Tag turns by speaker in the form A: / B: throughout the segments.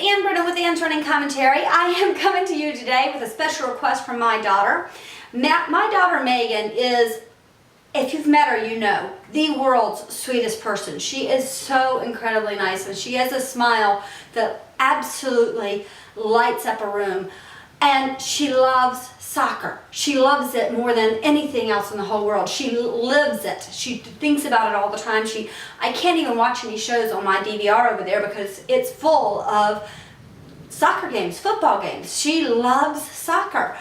A: Ann Britton with Ann's Running Commentary. I am coming to you today with a special request from my daughter. My daughter Megan is, if you've met her, you know, the world's sweetest person. She is so incredibly nice, and she has a smile that absolutely lights up a room. And she loves soccer. She loves it more than anything else in the whole world. She lives it. She thinks about it all the time. I can't even watch any shows on my DVR over there because it's full of soccer games, football games. She loves soccer.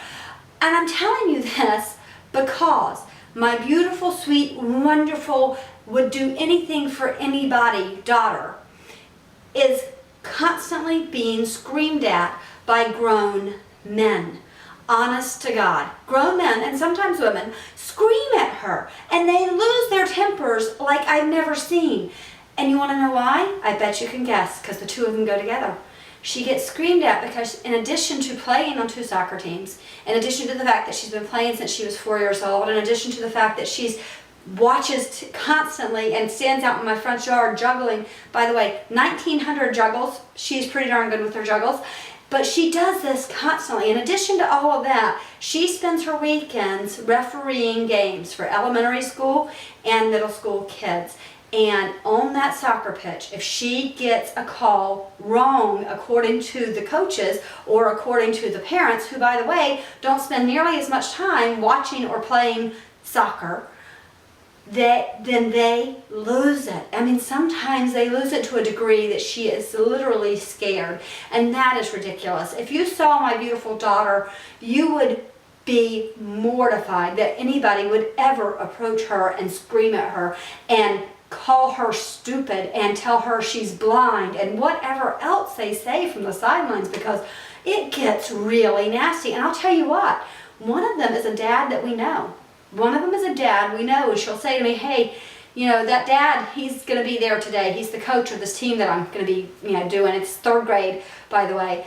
A: And I'm telling you this because my beautiful, sweet, wonderful, would do anything for anybody daughter is constantly being screamed at by grown men. Honest to God. Grown men, and sometimes women, scream at her, and they lose their tempers like I've never seen. And you want to know why? I bet you can guess, because the two of them go together. She gets screamed at because in addition to playing on 2 soccer teams, in addition to the fact that she's been playing since she was 4 years old, in addition to the fact that she's watches constantly and stands out in my front yard juggling, by the way, 1,900 juggles. She's pretty darn good with her juggles. But she does this constantly. In addition to all of that, she spends her weekends refereeing games for elementary school and middle school kids. And on that soccer pitch, if she gets a call wrong according to the coaches or according to the parents, who, by the way, don't spend nearly as much time watching or playing soccer, then they lose it. I mean, sometimes they lose it to a degree that she is literally scared, and that is ridiculous. If you saw my beautiful daughter, you would be mortified that anybody would ever approach her and scream at her and call her stupid and tell her she's blind and whatever else they say from the sidelines, because it gets really nasty. And I'll tell you what, one of them is a dad that we know. One of them is a dad we know. She'll say to me, hey, you know, that dad, he's going to be there today. He's the coach of this team that I'm going to be, doing. It's 3rd grade, by the way.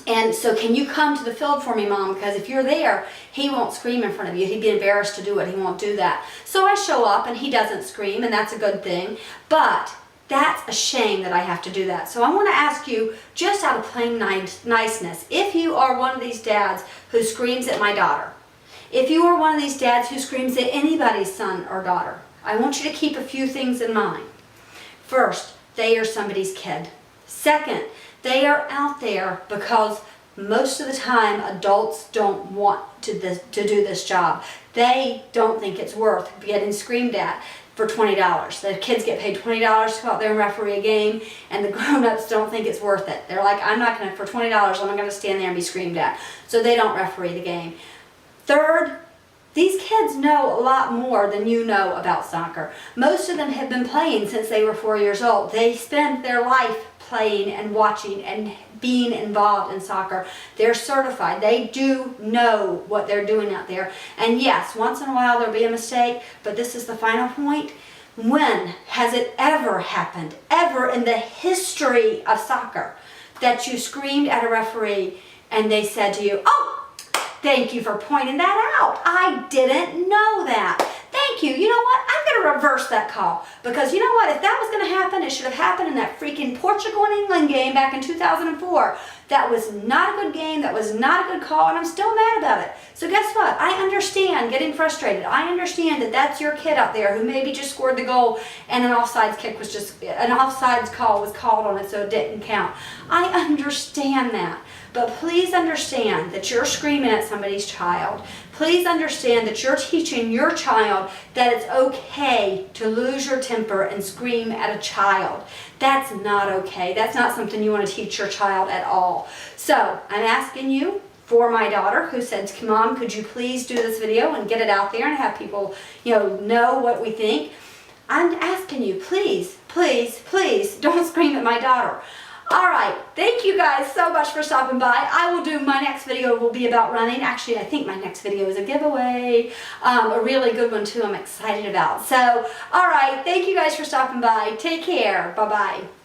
A: And so can you come to the field for me, Mom? Because if you're there, he won't scream in front of you. He'd be embarrassed to do it. He won't do that. So I show up, and he doesn't scream, and that's a good thing. But that's a shame that I have to do that. So I want to ask you, just out of plain niceness, if you are one of these dads who screams at my daughter, if you are one of these dads who screams at anybody's son or daughter, I want you to keep a few things in mind. First, they are somebody's kid. Second, they are out there because most of the time adults don't want to do this job. They don't think it's worth getting screamed at for $20. The kids get paid $20 to go out there and referee a game, and the grown-ups don't think it's worth it. They're like, I'm not going to, for $20, I'm not going to stand there and be screamed at. So they don't referee the game. Third, these kids know a lot more than you know about soccer. Most of them have been playing since they were 4 years old. They spend their life playing and watching and being involved in soccer. They're certified. They do know what they're doing out there. And yes, once in a while there'll be a mistake, but this is the final point. When has it ever happened, ever in the history of soccer, that you screamed at a referee and they said to you, oh, thank you for pointing that out. I didn't know that. Thank you. You know what? I'm going to reverse that call. Because you know what? If that was going to happen, it should have happened in that freaking Portugal and England game back in 2004. That was not a good game. That was not a good call, and I'm still mad about it. So guess what? I understand getting frustrated. I understand that that's your kid out there who maybe just scored the goal and an offsides kick was just, an offsides call was called on it, so it didn't count. I understand that. But please understand that you're screaming at somebody's child. Please understand that you're teaching your child that it's okay to lose your temper and scream at a child. That's not okay. That's not something you want to teach your child at all. So I'm asking you, for my daughter who said, Mom, could you please do this video and get it out there and have people, know what we think? I'm asking you, please, please, please don't scream at my daughter. All right, thank you guys so much for stopping by. I will do, my next video will be about running. Actually, I think my next video is a giveaway, a really good one too I'm excited about. So, all right, thank you guys for stopping by. Take care. Bye-bye.